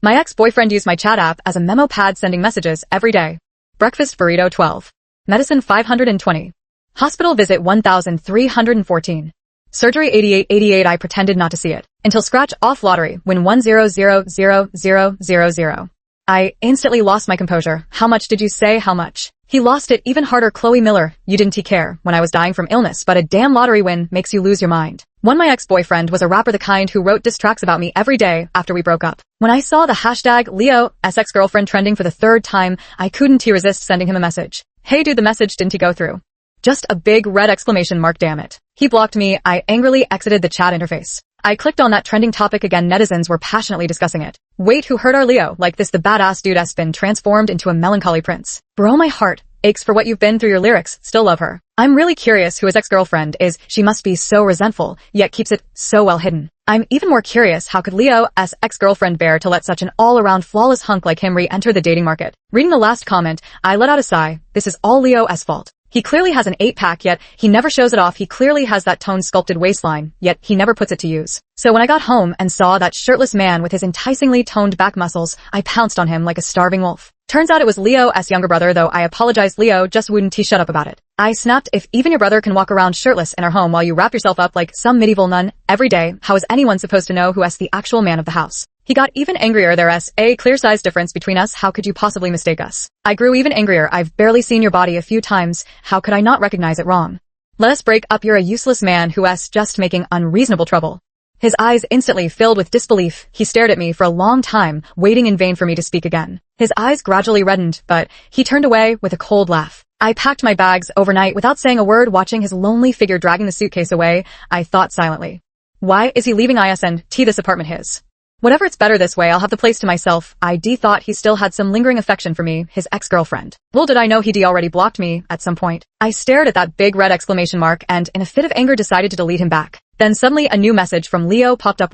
My ex-boyfriend used my chat app as a memo pad sending messages every day. Breakfast burrito 12. Medicine 520. Hospital visit 1314. Surgery 8888. I pretended not to see it. Until scratch off lottery, win 1000000. I instantly lost my composure. How much did you say? How much? He lost it even harder. Chloe Miller, you didn't care when I was dying from illness, but a damn lottery win makes you lose your mind. My ex-boyfriend was a rapper, the kind who wrote diss tracks about me every day after we broke up. When I saw the hashtag Leo ex-girlfriend trending for the third time, I couldn't resist sending him a message. Hey dude, the message didn't go through. Just a big red exclamation mark, damn it. He blocked me. I angrily exited the chat interface. I clicked on that trending topic again. Netizens were passionately discussing it. Wait, who hurt our Leo? Like this, the badass dude has been transformed into a melancholy prince. Bro, my heart aches for what you've been through. Your lyrics still love her. I'm really curious who his ex-girlfriend is. She must be so resentful, yet keeps it so well hidden. I'm even more curious, how could Leo's ex-girlfriend bear to let such an all-around flawless hunk like him re-enter the dating market? Reading the last comment, I let out a sigh. This is all Leo's fault. He clearly has an 8-pack, yet he never shows it off. He clearly has that tone-sculpted waistline, yet he never puts it to use. So when I got home and saw that shirtless man with his enticingly toned back muscles, I pounced on him like a starving wolf. Turns out it was Leo's younger brother, though I apologized. Leo just wouldn't shut up about it. I snapped, if even your brother can walk around shirtless in our home while you wrap yourself up like some medieval nun every day, how is anyone supposed to know who's the actual man of the house? He got even angrier. There's a clear size difference between us. How could you possibly mistake us? I grew even angrier. I've barely seen your body a few times. How could I not recognize it wrong? Let us break up. You're a useless man who's just making unreasonable trouble. His eyes instantly filled with disbelief. He stared at me for a long time, waiting in vain for me to speak again. His eyes gradually reddened, but he turned away with a cold laugh. I packed my bags overnight without saying a word. Watching his lonely figure dragging the suitcase away, I thought silently. Why is he leaving this apartment his? Whatever, it's better this way. I'll have the place to myself. I thought he still had some lingering affection for me, his ex-girlfriend. Little did I know he'd already blocked me at some point. I stared at that big red exclamation mark and in a fit of anger decided to delete him back. Then suddenly a new message from Leo popped up.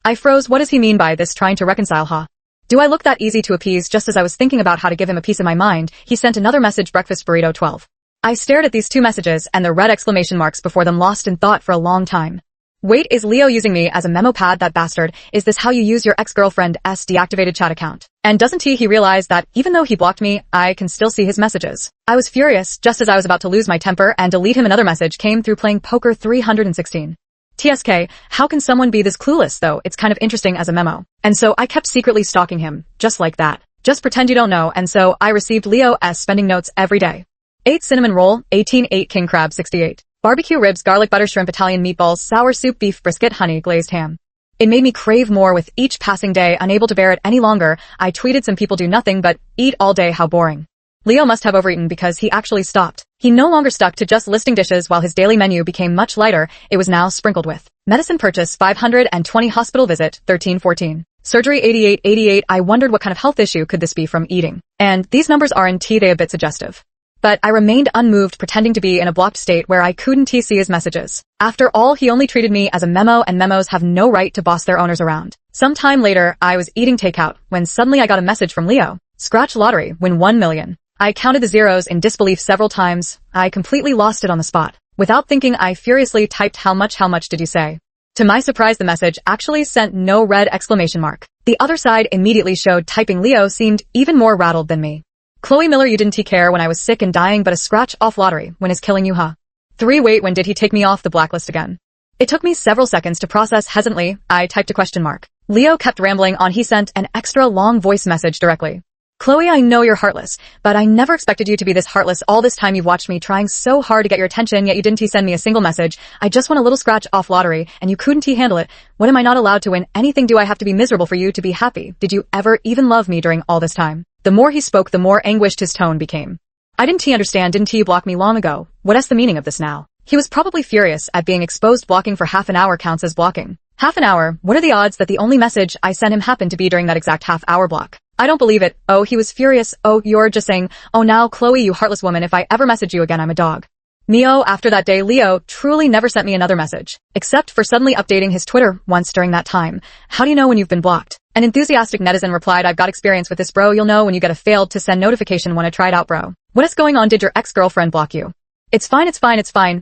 I froze. What does he mean by this? Trying to reconcile, huh? Do I look that easy to appease? Just as I was thinking about how to give him a piece of my mind, he sent another message, breakfast burrito 12. I stared at these two messages and the red exclamation marks before them, lost in thought for a long time. Wait, is Leo using me as a memo pad? That bastard. Is this how you use your ex-girlfriend's deactivated chat account? And doesn't he realize that even though he blocked me, I can still see his messages? I was furious. Just as I was about to lose my temper and delete him, another message came through, playing poker 316. TSK, how can someone be this clueless though? It's kind of interesting as a memo. And so I kept secretly stalking him, just like that. Just pretend you don't know. And so I received Leo's spending notes every day. 8 cinnamon roll, 18 8 king crab 68. Barbecue ribs, garlic butter shrimp, Italian meatballs, sour soup, beef brisket, honey glazed ham. It made me crave more with each passing day. Unable to bear it any longer, I tweeted, some people do nothing but eat all day, how boring. Leo must have overeaten because he actually stopped. He no longer stuck to just listing dishes while his daily menu became much lighter. It was now sprinkled with medicine purchase 520, hospital visit 1314, surgery 8888. I wondered what kind of health issue could this be from eating. And these numbers aren't they a bit suggestive? But I remained unmoved, pretending to be in a blocked state where I couldn't see his messages. After all, he only treated me as a memo, and memos have no right to boss their owners around. Some time later, I was eating takeout when suddenly I got a message from Leo. Scratch lottery, win 1 million. I counted the zeros in disbelief several times. I completely lost it on the spot. Without thinking, I furiously typed, how much did you say? To my surprise, the message actually sent no red exclamation mark. The other side immediately showed typing. Leo seemed even more rattled than me. Chloe Miller, you didn't care when I was sick and dying, but a scratch-off lottery when is killing you, huh? 3 Wait, when did he take me off the blacklist again? It took me several seconds to process. Hesitantly, I typed a question mark. Leo kept rambling on. He sent an extra long voice message directly. Chloe, I know you're heartless, but I never expected you to be this heartless. All this time you've watched me trying so hard to get your attention, yet you didn't send me a single message. I just won a little scratch-off lottery, and you couldn't handle it. What, am I not allowed to win anything? Do I have to be miserable for you to be happy? Did you ever even love me during all this time? The more he spoke, the more anguished his tone became. I didn't understand. Didn't you block me long ago? What's the meaning of this now? He was probably furious at being exposed. Blocking for half an hour counts as blocking. Half an hour? What are the odds that the only message I sent him happened to be during that exact half-hour block? I don't believe it. Oh, he was furious. Oh, you're just saying, oh now, Chloe, you heartless woman, if I ever message you again, I'm a dog. Mio, after that day, Leo truly never sent me another message, except for suddenly updating his Twitter once during that time. How do you know when you've been blocked? An enthusiastic netizen replied, I've got experience with this, bro. You'll know when you get a failed to send notification when I tried out, bro. What is going on? Did your ex-girlfriend block you? It's fine.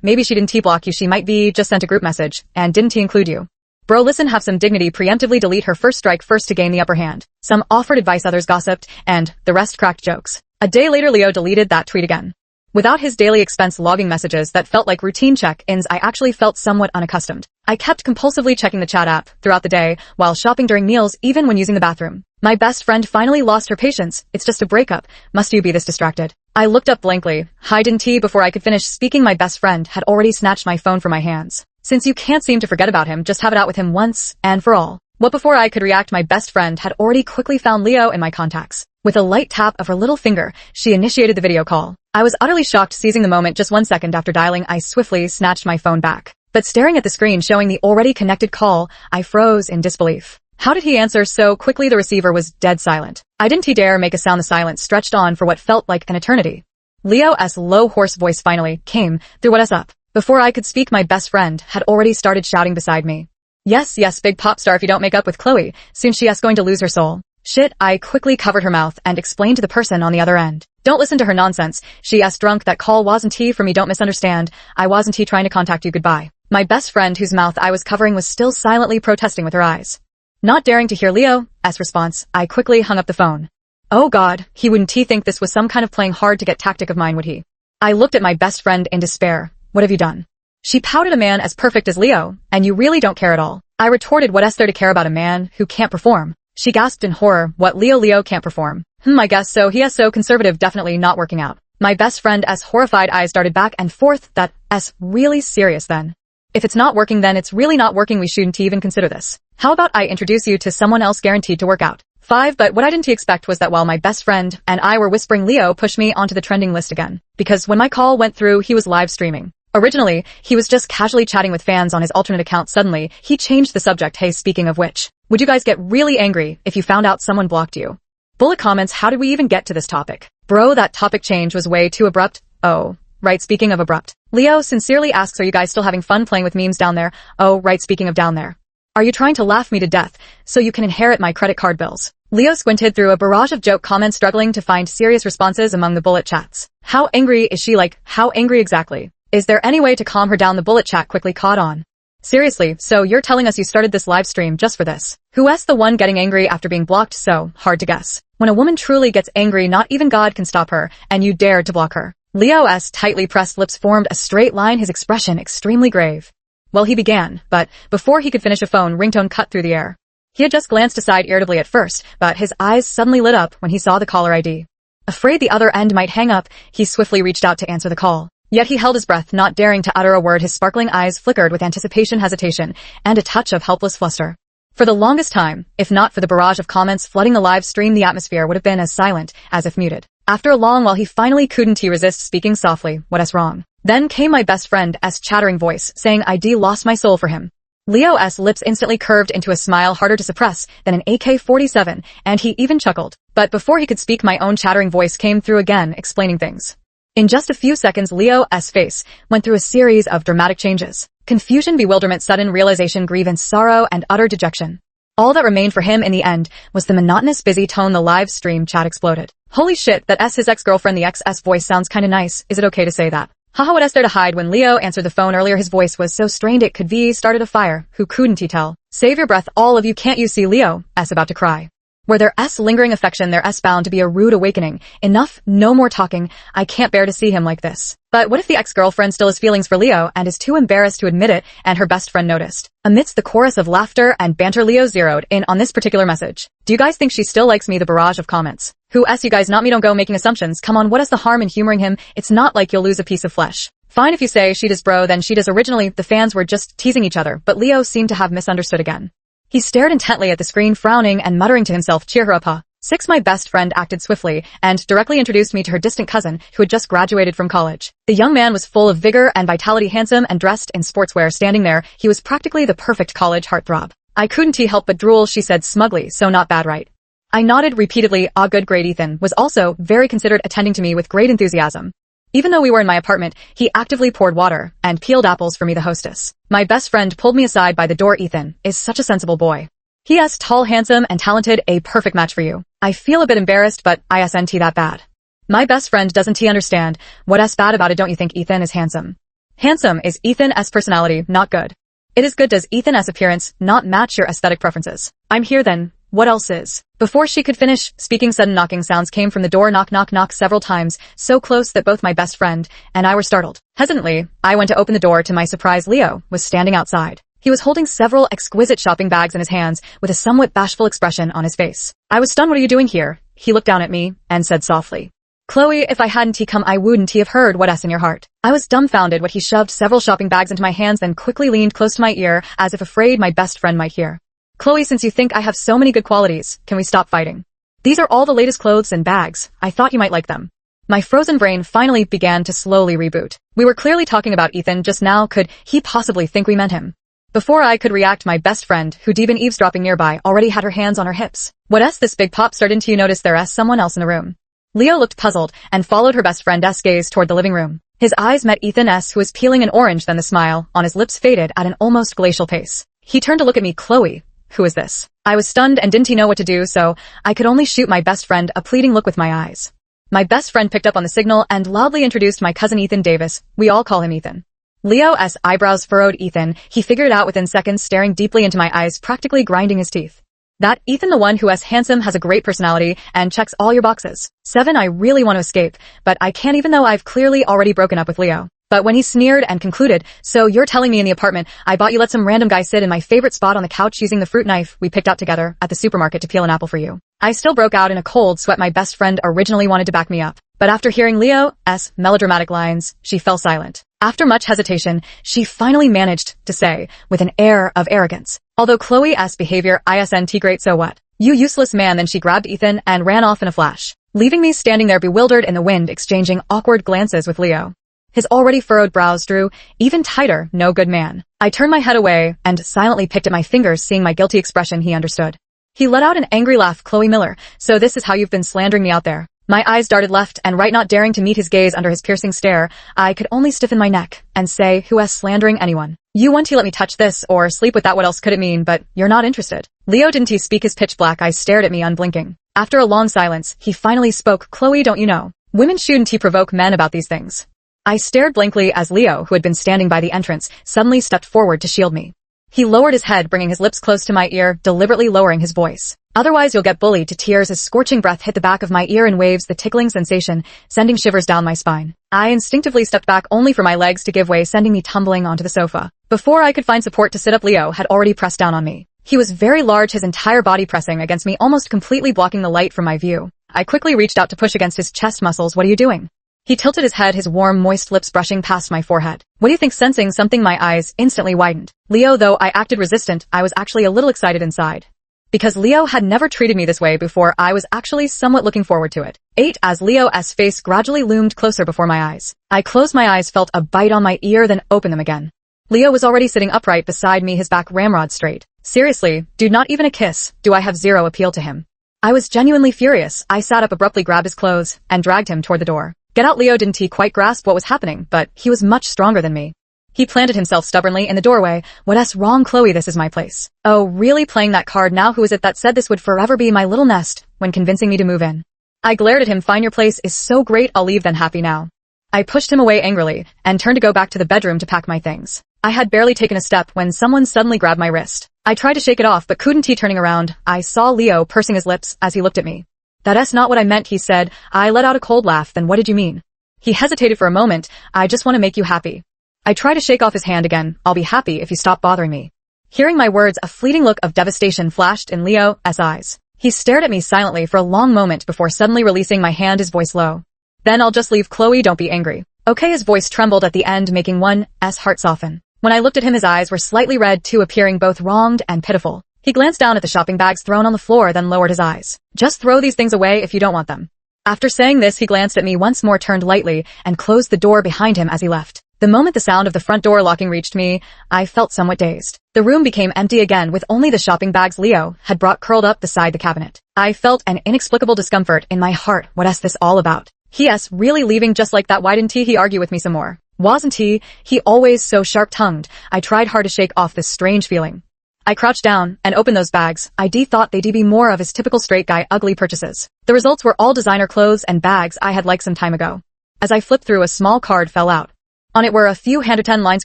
Maybe she didn't block you. She might be just sent a group message and didn't include you. Bro, listen, have some dignity, preemptively delete her first strike first to gain the upper hand. Some offered advice, others gossiped, and the rest cracked jokes. A day later, Leo deleted that tweet again. Without his daily expense logging messages that felt like routine check-ins, I actually felt somewhat unaccustomed. I kept compulsively checking the chat app throughout the day, while shopping, during meals, even when using the bathroom. My best friend finally lost her patience. It's just a breakup. Must you be this distracted? I looked up blankly. Hi, didn't he? Before I could finish speaking, my best friend had already snatched my phone from my hands. Since you can't seem to forget about him, just have it out with him once and for all. What before I could react, my best friend had already quickly found Leo in my contacts. With a light tap of her little finger, she initiated the video call. I was utterly shocked. Seizing the moment, just 1 second after dialing, I swiftly snatched my phone back. But staring at the screen showing the already connected call, I froze in disbelief. How did he answer so quickly? The receiver was dead silent. I didn't dare make a sound. The silence stretched on for what felt like an eternity. Leo's low, hoarse voice finally came through. What's up? Before I could speak, my best friend had already started shouting beside me. Yes, big pop star, if you don't make up with Chloe, soon she's going to lose her soul. Shit, I quickly covered her mouth and explained to the person on the other end. Don't listen to her nonsense. She's drunk. That call wasn't he for me. Don't misunderstand. I wasn't he trying to contact you. Goodbye. My best friend, whose mouth I was covering, was still silently protesting with her eyes. Not daring to hear Leo's response, I quickly hung up the phone. Oh God, wouldn't he think this was some kind of playing hard to get tactic of mine, would he? I looked at my best friend in despair. What have you done? She pouted. A man as perfect as Leo, and you really don't care at all. I retorted. What's there to care about a man who can't perform? She gasped in horror. What, Leo can't perform? I guess so. He is so conservative, definitely not working out. My best friend's horrified eyes darted back and forth. That's really serious then. If it's not working, then it's really not working. We shouldn't even consider this. How about I introduce you to someone else guaranteed to work out? 5. But what I didn't expect was that while my best friend and I were whispering, Leo pushed me onto the trending list again. Because when my call went through, he was live streaming. Originally, he was just casually chatting with fans on his alternate account. Suddenly, he changed the subject. Hey, speaking of which, would you guys get really angry if you found out someone blocked you? Bullet comments. How did we even get to this topic? Bro, that topic change was way too abrupt. Oh, right, speaking of abrupt. Leo sincerely asks, are you guys still having fun playing with memes down there? Oh, right, speaking of down there. Are you trying to laugh me to death so you can inherit my credit card bills? Leo squinted through a barrage of joke comments, struggling to find serious responses among the bullet chats. How angry is she? Like, how angry exactly? Is there any way to calm her down? The bullet chat quickly caught on. Seriously, so you're telling us you started this live stream just for this? Who's the one getting angry after being blocked? So hard to guess. When a woman truly gets angry, not even God can stop her, and you dared to block her. Leo's tightly pressed lips formed a straight line, his expression extremely grave. Well, he began, but before he could finish, a phone ringtone cut through the air. He had just glanced aside irritably at first, but his eyes suddenly lit up when he saw the caller ID. Afraid the other end might hang up, he swiftly reached out to answer the call. Yet he held his breath, not daring to utter a word. His sparkling eyes flickered with anticipation, hesitation, and a touch of helpless fluster. For the longest time, if not for the barrage of comments flooding the live stream, the atmosphere would have been as silent as if muted. After a long while, he finally couldn't resist speaking softly. What's wrong? Then came my best friend's chattering voice, saying I'd lost my soul for him. Leo's lips instantly curved into a smile harder to suppress than an AK-47, and he even chuckled. But before he could speak, my own chattering voice came through again, explaining things. In just a few seconds, Leo's face went through a series of dramatic changes. Confusion, bewilderment, sudden realization, grievance, sorrow, and utter dejection. All that remained for him in the end was the monotonous, busy tone. The live stream chat exploded. Holy shit, that's his ex-girlfriend. The ex's voice sounds kinda nice. Is it okay to say that? Haha, what's there to hide? When Leo answered the phone earlier, his voice was so strained it could be started a fire. Who couldn't he tell? Save your breath, all of you. Can't you see Leo's about to cry? Were there's lingering affection, there's bound to be a rude awakening. Enough, no more talking. I can't bear to see him like this. But what if the ex-girlfriend still has feelings for Leo and is too embarrassed to admit it, and her best friend noticed? Amidst the chorus of laughter and banter, Leo zeroed in on this particular message. Do you guys think she still likes me? The barrage of comments. Who's you guys, not me. Don't go making assumptions. Come on, what is the harm in humoring him? It's not like you'll lose a piece of flesh. Fine if you say she does, bro, then she does. Originally, the fans were just teasing each other, but Leo seemed to have misunderstood again. He stared intently at the screen, frowning and muttering to himself, cheer her up, huh? 6. My best friend acted swiftly and directly introduced me to her distant cousin who had just graduated from college. The young man was full of vigor and vitality, handsome and dressed in sportswear. Standing there, he was practically the perfect college heartthrob. I couldn't help but drool, she said smugly, so not bad, right? I nodded repeatedly. Ah, good, great. Ethan was also very considerate, attending to me with great enthusiasm. Even though we were in my apartment, he actively poured water and peeled apples for me, the hostess. My best friend pulled me aside by the door. Ethan is such a sensible boy. He is tall, handsome, and talented, a perfect match for you. I feel a bit embarrassed, but isn't that bad? My best friend doesn't understand what's bad about it. Don't you think Ethan is handsome? Handsome is Ethan's personality, not good. It is good. Does Ethan's appearance not match your aesthetic preferences? I'm here then. What else is? Before she could finish speaking, sudden knocking sounds came from the door. Knock, knock, knock several times, so close that both my best friend and I were startled. Hesitantly, I went to open the door. To my surprise, Leo was standing outside. He was holding several exquisite shopping bags in his hands with a somewhat bashful expression on his face. I was stunned. What are you doing here? He looked down at me and said softly, Chloe, if I hadn't come, I wouldn't have heard what's in your heart. I was dumbfounded. What he shoved several shopping bags into my hands, then quickly leaned close to my ear as if afraid my best friend might hear. Chloe, since you think I have so many good qualities, can we stop fighting? These are all the latest clothes and bags. I thought you might like them. My frozen brain finally began to slowly reboot. We were clearly talking about Ethan just now. Could he possibly think we meant him? Before I could react, my best friend, who'd been eavesdropping nearby, already had her hands on her hips. What's this big pop? Didn't you notice there's someone else in the room? Leo looked puzzled and followed her best friend's gaze toward the living room. His eyes met Ethan's, who was peeling an orange, then the smile on his lips faded at an almost glacial pace. He turned to look at me. Chloe, who is this? I was stunned and didn't know what to do, so I could only shoot my best friend a pleading look with my eyes. My best friend picked up on the signal and loudly introduced my cousin Ethan Davis. We all call him Ethan. Leo's eyebrows furrowed. Ethan, he figured it out within seconds, staring deeply into my eyes, practically grinding his teeth. That Ethan, the one who is handsome, has a great personality, and checks all your boxes. 7. I really want to escape, but I can't, even though I've clearly already broken up with Leo. But when he sneered and concluded, so you're telling me in the apartment I bought you let some random guy sit in my favorite spot on the couch using the fruit knife we picked out together at the supermarket to peel an apple for you. I still broke out in a cold sweat. My best friend originally wanted to back me up, but after hearing Leo's melodramatic lines, she fell silent. After much hesitation, she finally managed to say, with an air of arrogance, although Chloe's behavior isn't great, so what? You useless man. Then she grabbed Ethan and ran off in a flash, leaving me standing there bewildered in the wind, exchanging awkward glances with Leo. His already furrowed brows drew even tighter. No good man. I turned my head away and silently picked at my fingers, seeing my guilty expression. He understood. He let out an angry laugh. Chloe Miller, so this is how you've been slandering me out there? My eyes darted left and right, not daring to meet his gaze under his piercing stare. I could only stiffen my neck and say, who is slandering anyone? You want to let me touch this or sleep with that? What else could it mean? But you're not interested. Leo didn't he speak? His pitch black eyes stared at me unblinking. After a long silence, he finally spoke. Chloe, don't you know? Women shouldn't provoke men about these things. I stared blankly as Leo, who had been standing by the entrance, suddenly stepped forward to shield me. He lowered his head, bringing his lips close to my ear, deliberately lowering his voice. Otherwise you'll get bullied to tears. His scorching breath hit the back of my ear in waves, the tickling sensation sending shivers down my spine. I instinctively stepped back, only for my legs to give way, sending me tumbling onto the sofa. Before I could find support to sit up, Leo had already pressed down on me. He was very large, his entire body pressing against me, almost completely blocking the light from my view. I quickly reached out to push against his chest muscles. What are you doing? He tilted his head, his warm, moist lips brushing past my forehead. What do you think? Sensing something, my eyes instantly widened. Leo, though I acted resistant, I was actually a little excited inside. Because Leo had never treated me this way before, I was actually somewhat looking forward to it. 8. As Leo's face gradually loomed closer before my eyes, I closed my eyes, felt a bite on my ear, then opened them again. Leo was already sitting upright beside me, his back ramrod straight. Seriously, dude, not even a kiss. Do I have zero appeal to him? I was genuinely furious. I sat up, abruptly grabbed his clothes, and dragged him toward the door. Get out. Leo didn't quite grasp what was happening, but he was much stronger than me. He planted himself stubbornly in the doorway. What's wrong, Chloe? This is my place. Oh, really playing that card now? Who is it that said this would forever be my little nest when convincing me to move in? I glared at him. Fine, your place is so great, I'll leave then. Happy now. I pushed him away angrily and turned to go back to the bedroom to pack my things. I had barely taken a step when someone suddenly grabbed my wrist. I tried to shake it off but couldn't. Turning around, I saw Leo pursing his lips as he looked at me. That's not what I meant, he said. I let out a cold laugh. Then what did you mean? He hesitated for a moment. I just want to make you happy. I tried to shake off his hand again. I'll be happy if you stop bothering me. Hearing my words, a fleeting look of devastation flashed in Leo's eyes. He stared at me silently for a long moment before suddenly releasing my hand, his voice low. Then I'll just leave. Chloe, don't be angry. Okay. His voice trembled at the end, making one's heart soften. When I looked at him, his eyes were slightly red too, appearing both wronged and pitiful. He glanced down at the shopping bags thrown on the floor, then lowered his eyes. Just throw these things away if you don't want them. After saying this, he glanced at me once more, turned lightly, and closed the door behind him as he left. The moment the sound of the front door locking reached me, I felt somewhat dazed. The room became empty again, with only the shopping bags Leo had brought curled up beside the cabinet. I felt an inexplicable discomfort in my heart. What's this all about? He.s. really leaving just like that? Why didn't he argue with me some more? Wasn't he always so sharp-tongued? I tried hard to shake off this strange feeling. I crouched down and opened those bags. I thought they'd be more of his typical straight guy ugly purchases. The results were all designer clothes and bags I had liked some time ago. As I flipped through, a small card fell out. On it were a few handwritten lines.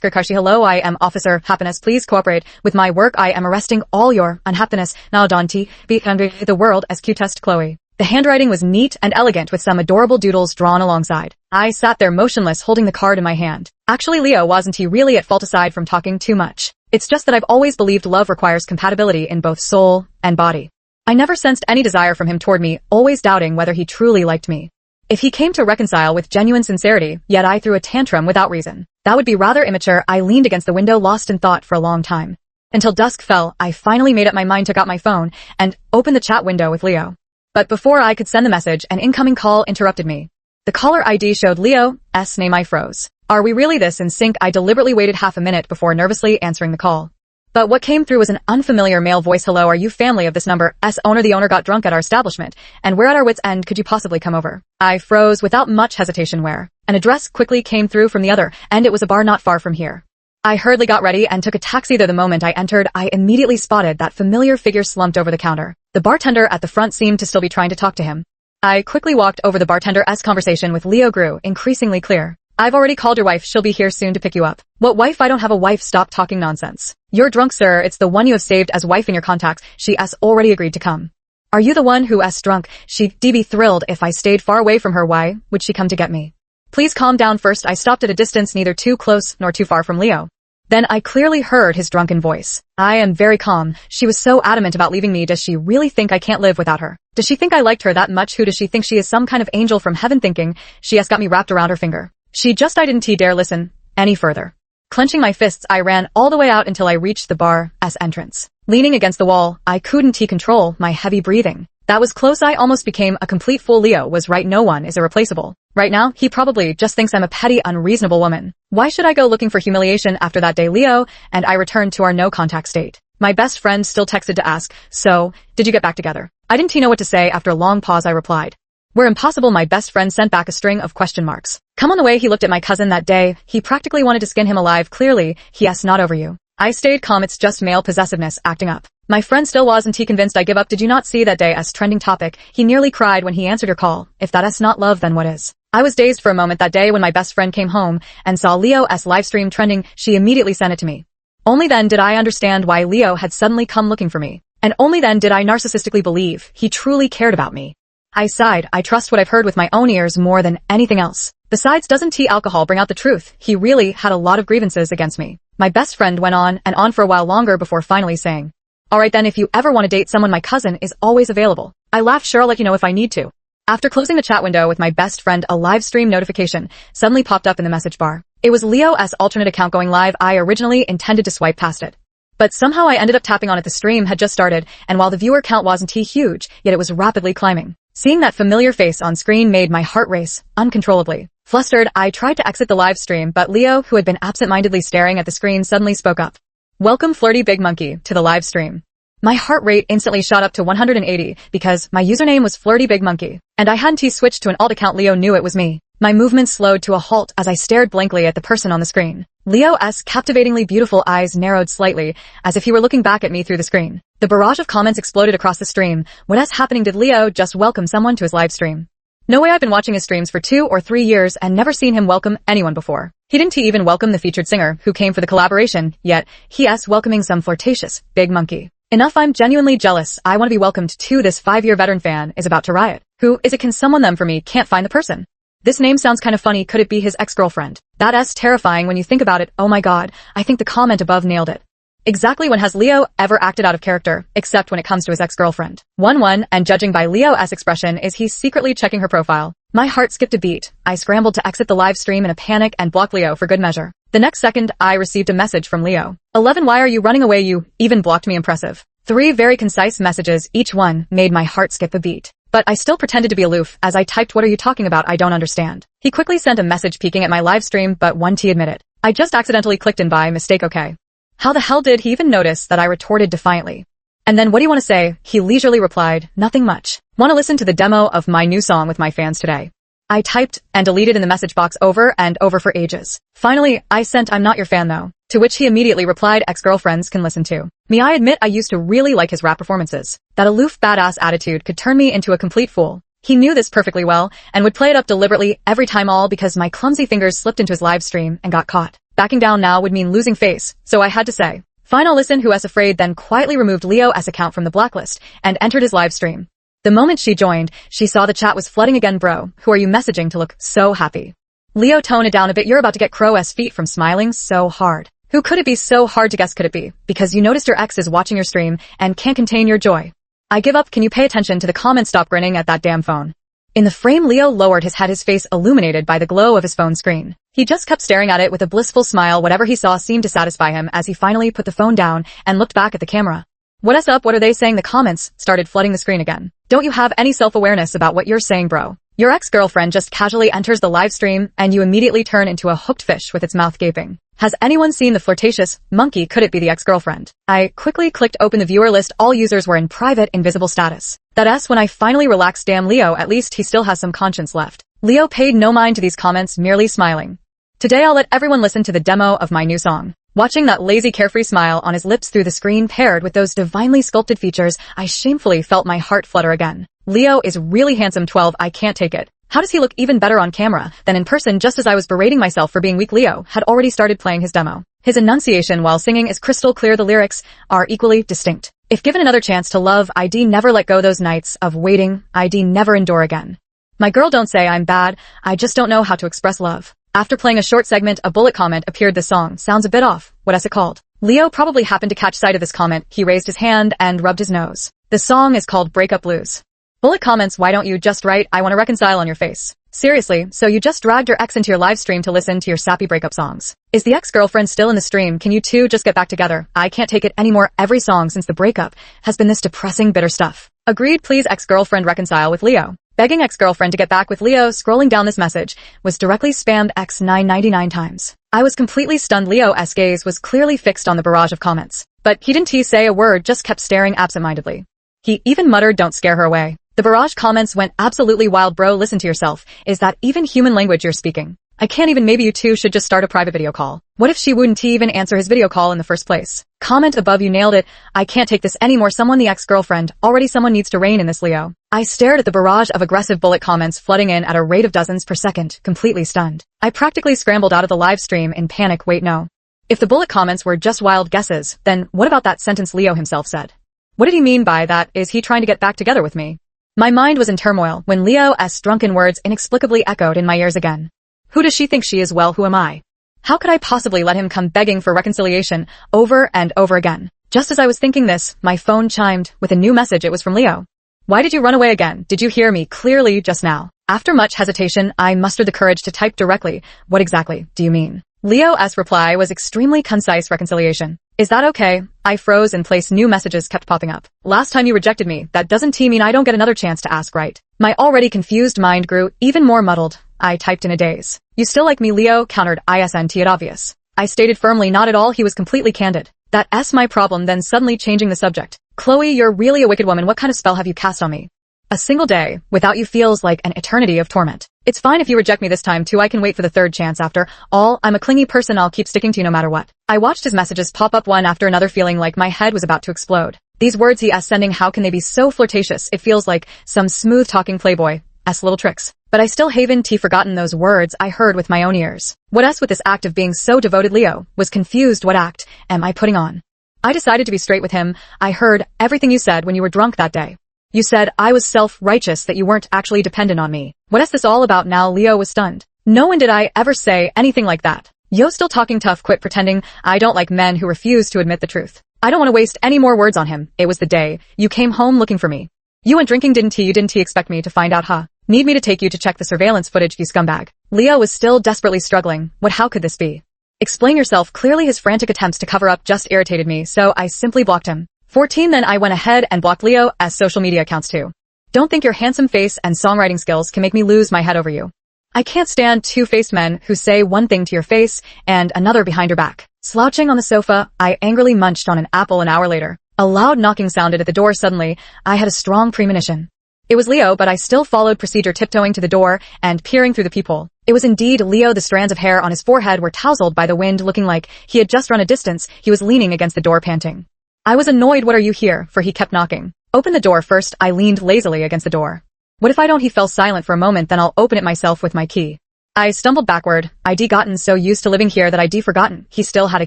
Kakashi, hello, I am Officer Happiness. Please cooperate with my work. I am arresting all your unhappiness. Now Dante, be under the world as cutest Chloe. The handwriting was neat and elegant with some adorable doodles drawn alongside. I sat there motionless holding the card in my hand. Actually, Leo, wasn't he really at fault aside from talking too much? It's just that I've always believed love requires compatibility in both soul and body. I never sensed any desire from him toward me, always doubting whether he truly liked me. If he came to reconcile with genuine sincerity, yet I threw a tantrum without reason, that would be rather immature. I leaned against the window, lost in thought for a long time. Until dusk fell, I finally made up my mind, took out my phone, and opened the chat window with Leo. But before I could send the message, an incoming call interrupted me. The caller ID showed Leo's name. I froze. Are we really this in sync? I deliberately waited half a minute before nervously answering the call. But what came through was an unfamiliar male voice. Hello, are you family of this number's owner? The owner got drunk at our establishment, and we're at our wits' end. Could you possibly come over? I froze without much hesitation. Where? An address quickly came through from the other, and it was a bar not far from here. I hurriedly got ready and took a taxi there. The moment I entered, I immediately spotted that familiar figure slumped over the counter. The bartender at the front seemed to still be trying to talk to him. I quickly walked over. The bartender's conversation with Leo grew increasingly clear. I've already called your wife. She'll be here soon to pick you up. What wife? I don't have a wife. Stop talking nonsense. You're drunk, sir. It's the one you have saved as wife in your contacts. She's already agreed to come. Are you the one who's drunk? She'd be thrilled if I stayed far away from her. Why would she come to get me? Please calm down first. I stopped at a distance, neither too close nor too far from Leo. Then I clearly heard his drunken voice. I am very calm. She was so adamant about leaving me. Does she really think I can't live without her? Does she think I liked her that much? Who does she think she is? Some kind of angel from heaven, thinking she has got me wrapped around her finger. I didn't dare listen any further. Clenching my fists, I ran all the way out until I reached the bar's entrance. Leaning against the wall, I couldn't control my heavy breathing. That was close. I almost became a complete fool. Leo was right. No one is irreplaceable. Right now, he probably just thinks I'm a petty, unreasonable woman. Why should I go looking for humiliation after that day? Leo and I returned to our no-contact state. My best friend still texted to ask, so, did you get back together? I didn't know what to say. After a long pause, I replied, we're impossible. My best friend sent back a string of question marks. Come on. The way he looked at my cousin that day, he practically wanted to skin him alive. Clearly, he's not over you. I stayed calm. It's just male possessiveness acting up. My friend still wasn't convinced. I give up. Did you not see that day's trending topic? He nearly cried when he answered your call. If that's not love, then what is? I was dazed for a moment that day when my best friend came home and saw Leo's livestream trending. She immediately sent it to me. Only then did I understand why Leo had suddenly come looking for me. And only then did I narcissistically believe he truly cared about me. I sighed. I trust what I've heard with my own ears more than anything else. Besides, doesn't alcohol bring out the truth? He really had a lot of grievances against me. My best friend went on and on for a while longer before finally saying, all right then, if you ever want to date someone, my cousin is always available. I laughed. Sure, I'll let you know if I need to. After closing the chat window with my best friend, a live stream notification suddenly popped up in the message bar. It was Leo's alternate account going live. I originally intended to swipe past it, but somehow I ended up tapping on it. The stream had just started, and while the viewer count wasn't huge, yet it was rapidly climbing. Seeing that familiar face on screen made my heart race uncontrollably. Flustered, I tried to exit the live stream, but Leo, who had been absent-mindedly staring at the screen, suddenly spoke up. Welcome, flirty big monkey, to the live stream. My heart rate instantly shot up to 180 because my username was flirty big monkey, and I hadn't switched to an alt account. Leo knew it was me. My movements slowed to a halt as I stared blankly at the person on the screen. Leo's captivatingly beautiful eyes narrowed slightly, as if he were looking back at me through the screen. The barrage of comments exploded across the stream. What's happening? Did Leo just welcome someone to his live stream? No way. I've been watching his streams for 2 or 3 years and never seen him welcome anyone before. He didn't even welcome the featured singer who came for the collaboration, yet he's welcoming some flirtatious big monkey. Enough. I'm genuinely jealous. I want to be welcomed too. This 5-year veteran fan is about to riot. Who is it? Can someone them for me? Can't find the person. This name sounds kind of funny. Could it be his ex-girlfriend? That's terrifying when you think about it. Oh my god, I think the comment above nailed it. Exactly. When has Leo ever acted out of character, except when it comes to his ex-girlfriend? 1-1, and judging by Leo's expression, is he secretly checking her profile? My heart skipped a beat. I scrambled to exit the live stream in a panic and block Leo for good measure. The next second, I received a message from Leo. 11. Why are you running away? You even blocked me. Impressive. 3 very concise messages, each one made my heart skip a beat. But I still pretended to be aloof as I typed, what are you talking about? I don't understand. He quickly sent a message peeking at my live stream, but admit it. I just accidentally clicked in by mistake. Okay. How the hell did he even notice that? I retorted defiantly. And then what do you want to say? He leisurely replied, nothing much. Want to listen to the demo of my new song with my fans today? I typed and deleted in the message box over and over for ages. Finally, I sent, I'm not your fan though. To which he immediately replied, ex-girlfriends can listen to me. I admit I used to really like his rap performances. That aloof badass attitude could turn me into a complete fool. He knew this perfectly well and would play it up deliberately every time, all because my clumsy fingers slipped into his live stream and got caught. Backing down now would mean losing face, so I had to say, "Fine, I'll listen." Who, as afraid, then quietly removed Leo's account from the blacklist and entered his live stream. The moment she joined, she saw the chat was flooding again. "Bro, who are you messaging to look so happy?" Leo, tone it down a bit. "You're about to get Crow's feet from smiling so hard." Who could it be? So hard to guess. Could it be because you noticed your ex is watching your stream and can't contain your joy? I give up. Can you pay attention to the comments? Stop grinning at that damn phone. In the frame, Leo lowered his head, his face illuminated by the glow of his phone screen. He just kept staring at it with a blissful smile. Whatever he saw seemed to satisfy him as he finally put the phone down and looked back at the camera. "What's up? What are they saying?" The comments started flooding the screen again. "Don't you have any self-awareness about what you're saying, bro? Your ex-girlfriend just casually enters the live stream and you immediately turn into a hooked fish with its mouth gaping. Has anyone seen the flirtatious monkey? Could it be the ex-girlfriend?" I quickly clicked open the viewer list. All users were in private invisible status. That's when I finally relaxed. Damn Leo, at least he still has some conscience left. Leo paid no mind to these comments, merely smiling. "Today I'll let everyone listen to the demo of my new song." Watching that lazy carefree smile on his lips through the screen paired with those divinely sculpted features, I shamefully felt my heart flutter again. Leo is really handsome. 12. I can't take it. How does he look even better on camera than in person? Just as I was berating myself for being weak, Leo had already started playing his demo. His enunciation while singing is crystal clear. The lyrics are equally distinct. "If given another chance to love, I'd never let go. Those nights of waiting, I'd never endure again. My girl, don't say I'm bad, I just don't know how to express love." After playing a short segment, a bullet comment appeared. "The song sounds a bit off. What's it called?" Leo probably happened to catch sight of this comment. He raised his hand and rubbed his nose. "The song is called Breakup Blues." Bullet comments: "Why don't you just write 'I want to reconcile' on your face?" Seriously, so you just dragged your ex into your live stream to listen to your sappy breakup songs? Is the ex-girlfriend still in the stream? Can you two just get back together? I can't take it anymore. Every song since the breakup has been this depressing, bitter stuff. Agreed, please ex-girlfriend reconcile with Leo. Begging ex-girlfriend to get back with Leo. Scrolling down, this message was directly spammed x 999 times. I was completely stunned. Leo's gaze was clearly fixed on the barrage of comments. But he didn't say a word, just kept staring absent-mindedly. He even muttered, "Don't scare her away." The barrage comments went absolutely wild. "Bro, listen to yourself. Is that even human language you're speaking? I can't even. Maybe you two should just start a private video call. What if she wouldn't even answer his video call in the first place?" Comment above: "You nailed it. I can't take this anymore." Someone, the ex-girlfriend. Already someone needs to rein in this, Leo. I stared at the barrage of aggressive bullet comments flooding in at a rate of dozens per second, completely stunned. I practically scrambled out of the live stream in panic. Wait, no. If the bullet comments were just wild guesses, then what about that sentence Leo himself said? What did he mean by that? Is he trying to get back together with me? My mind was in turmoil when Leo's drunken words inexplicably echoed in my ears again. Who does she think she is? Well, who am I? How could I possibly let him come begging for reconciliation over and over again? Just as I was thinking this, my phone chimed with a new message. It was from Leo. "Why did you run away again? Did you hear me clearly just now?" After much hesitation, I mustered the courage to type directly, "What exactly do you mean?" Leo's reply was extremely concise: "Reconciliation. Is that okay?" I froze in place. New messages kept popping up. "Last time you rejected me, that doesn't mean I don't get another chance to ask, right?" My already confused mind grew even more muddled. I typed in a daze. "You still like me?" Leo countered, "Isn't it obvious?" I stated firmly, "Not at all." He was completely candid. That's my problem. Then suddenly changing the subject. "Chloe, you're really a wicked woman. What kind of spell have you cast on me? A single day without you feels like an eternity of torment. It's fine if you reject me this time too. I can wait for the third chance. After all, I'm a clingy person. I'll keep sticking to you no matter what." I watched his messages pop up one after another, feeling like my head was about to explode. These words he is sending, how can they be so flirtatious? It feels like some smooth-talking playboy's little tricks. But I still haven't forgotten those words I heard with my own ears. What's with this act of being so devoted? Leo was confused. What act am I putting on? I decided to be straight with him. "I heard everything you said when you were drunk that day. You said I was self-righteous, that you weren't actually dependent on me. What's this all about now?" Leo was stunned. "No, when did I ever say anything like that? Yo, still talking tough. Quit pretending. I don't like men who refuse to admit the truth. I don't want to waste any more words on him. It was the day you came home looking for me. You went drinking, didn't he? You didn't expect me to find out, huh? Need me to take you to check the surveillance footage, you scumbag." Leo was still desperately struggling. How could this be? "Explain yourself." Clearly his frantic attempts to cover up just irritated me, so I simply blocked him. 14. Then I went ahead and blocked Leo's social media accounts too. Don't think your handsome face and songwriting skills can make me lose my head over you. I can't stand two-faced men who say one thing to your face and another behind your back. Slouching on the sofa, I angrily munched on an apple. An hour later, a loud knocking sounded at the door. Suddenly, I had a strong premonition. It was Leo, but I still followed procedure, tiptoeing to the door and peering through the peephole. It was indeed Leo. The strands of hair on his forehead were tousled by the wind, looking like he had just run a distance. He was leaning against the door, panting. I was annoyed. "What are you here for?" He kept knocking. "Open the door first." I leaned lazily against the door. What if I don't? He fell silent for a moment, then I'll open it myself with my key. I stumbled backward. I'd gotten so used to living here that I'd forgotten he still had a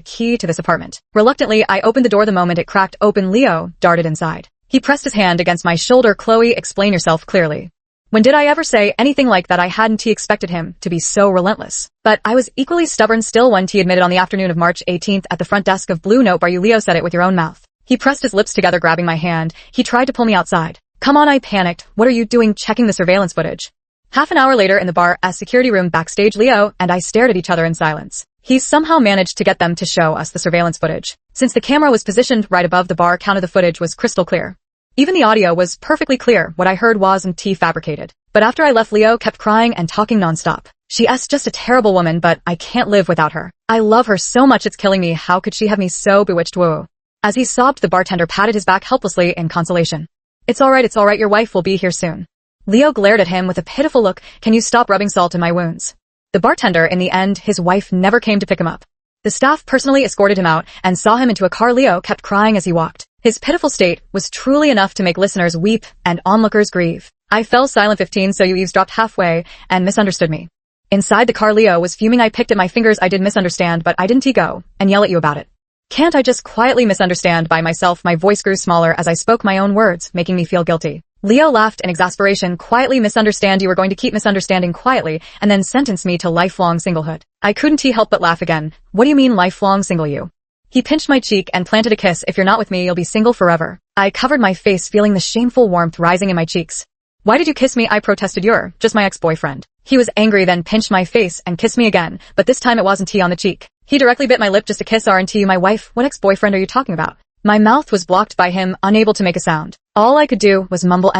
key to this apartment. Reluctantly, I opened the door. The moment it cracked open, Leo darted inside. He pressed his hand against my shoulder. Chloe, explain yourself clearly. When did I ever say anything like that? I hadn't expected him to be so relentless. But I was equally stubborn still. One, he admitted on the afternoon of March 18th at the front desk of Blue Note Bar. You, Leo, said it with your own mouth. He pressed his lips together, grabbing my hand. He tried to pull me outside. Come on, I panicked. What are you doing? Checking the surveillance footage. Half an hour later in the bar, as security room backstage, Leo and I stared at each other in silence. He somehow managed to get them to show us the surveillance footage. Since the camera was positioned right above the bar counter, the footage was crystal clear. Even the audio was perfectly clear. What I heard wasn't fabricated. But after I left, Leo kept crying and talking nonstop. She's just a terrible woman, but I can't live without her. I love her so much, it's killing me. How could she have me so bewitched? Whoa. As he sobbed, the bartender patted his back helplessly in consolation. It's all right, your wife will be here soon. Leo glared at him with a pitiful look. Can you stop rubbing salt in my wounds? The bartender, in the end, his wife never came to pick him up. The staff personally escorted him out and saw him into a car. Leo kept crying as he walked. His pitiful state was truly enough to make listeners weep and onlookers grieve. I fell silent. 15, so you eavesdropped halfway and misunderstood me. Inside the car, Leo was fuming. I picked at my fingers. I did misunderstand, but I didn't go and yell at you about it. Can't I just quietly misunderstand by myself? My voice grew smaller as I spoke my own words, making me feel guilty. Leo laughed in exasperation. Quietly misunderstand? You were going to keep misunderstanding quietly and then sentence me to lifelong singlehood. I couldn't help but laugh again. What do you mean lifelong single? You? He pinched my cheek and planted a kiss. If you're not with me, you'll be single forever. I covered my face, feeling the shameful warmth rising in my cheeks. Why did you kiss me? I protested. You're just my ex-boyfriend. He was angry, then pinched my face and kissed me again, but this time it wasn't on the cheek. He directly bit my lip. Just a kiss? Aren't you my wife? What ex-boyfriend are you talking about? My mouth was blocked by him, unable to make a sound. All I could do was mumble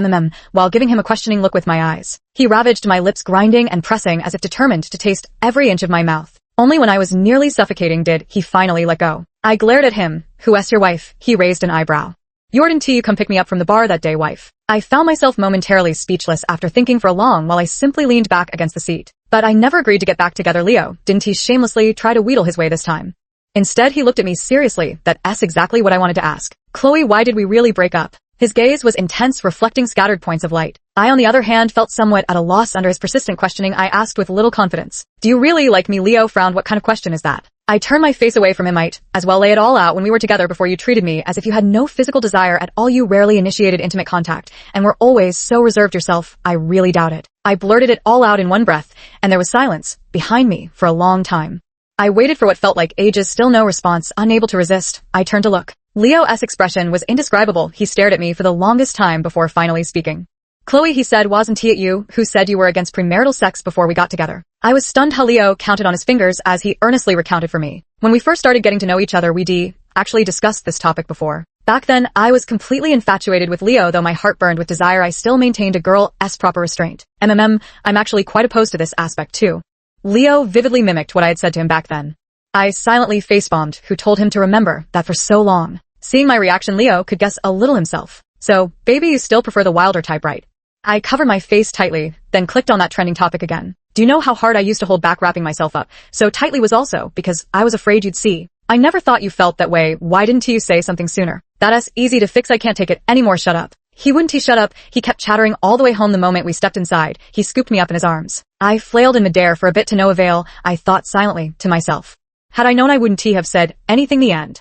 while giving him a questioning look with my eyes. He ravaged my lips, grinding and pressing as if determined to taste every inch of my mouth. Only when I was nearly suffocating did he finally let go. I glared at him. Who's your wife? He raised an eyebrow. Didn't you come pick me up from the bar that day, wife? I found myself momentarily speechless after thinking for a long while. I simply leaned back against the seat. But I never agreed to get back together. Leo, didn't he shamelessly try to wheedle his way this time? Instead, he looked at me seriously. That's exactly what I wanted to ask. Chloe, why did we really break up? His gaze was intense, reflecting scattered points of light. I, on the other hand, felt somewhat at a loss under his persistent questioning. I asked with little confidence. Do you really like me? Leo frowned. What kind of question is that? I turned my face away from him. Might as well lay it all out when we were together before you treated me as if you had no physical desire at all. You rarely initiated intimate contact and were always so reserved yourself. I really doubt it. I blurted it all out in one breath, and there was silence behind me for a long time. I waited for what felt like ages, still no response. Unable to resist, I turned to look. Leo's expression was indescribable. He stared at me for the longest time before finally speaking. Chloe, he said, wasn't it you who said you were against premarital sex before we got together? I was stunned how Leo counted on his fingers as he earnestly recounted for me. When we first started getting to know each other, we actually discussed this topic before. Back then, I was completely infatuated with Leo. Though my heart burned with desire, I still maintained a girl's proper restraint. I'm actually quite opposed to this aspect too. Leo vividly mimicked what I had said to him back then. I silently face-bombed, who told him to remember that for so long. Seeing my reaction, Leo could guess a little himself. So, baby, you still prefer the wilder type, right? I covered my face tightly, then clicked on that trending topic again. Do you know how hard I used to hold back wrapping myself up so tightly? Was also because I was afraid you'd see. I never thought you felt that way. Why didn't you say something sooner? That's easy to fix. I can't take it anymore. Shut up. He wouldn't shut up. He kept chattering all the way home. The moment we stepped inside, he scooped me up in his arms. I flailed in midair for a bit to no avail. I thought silently to myself. Had I known, I wouldn't have said anything. The end.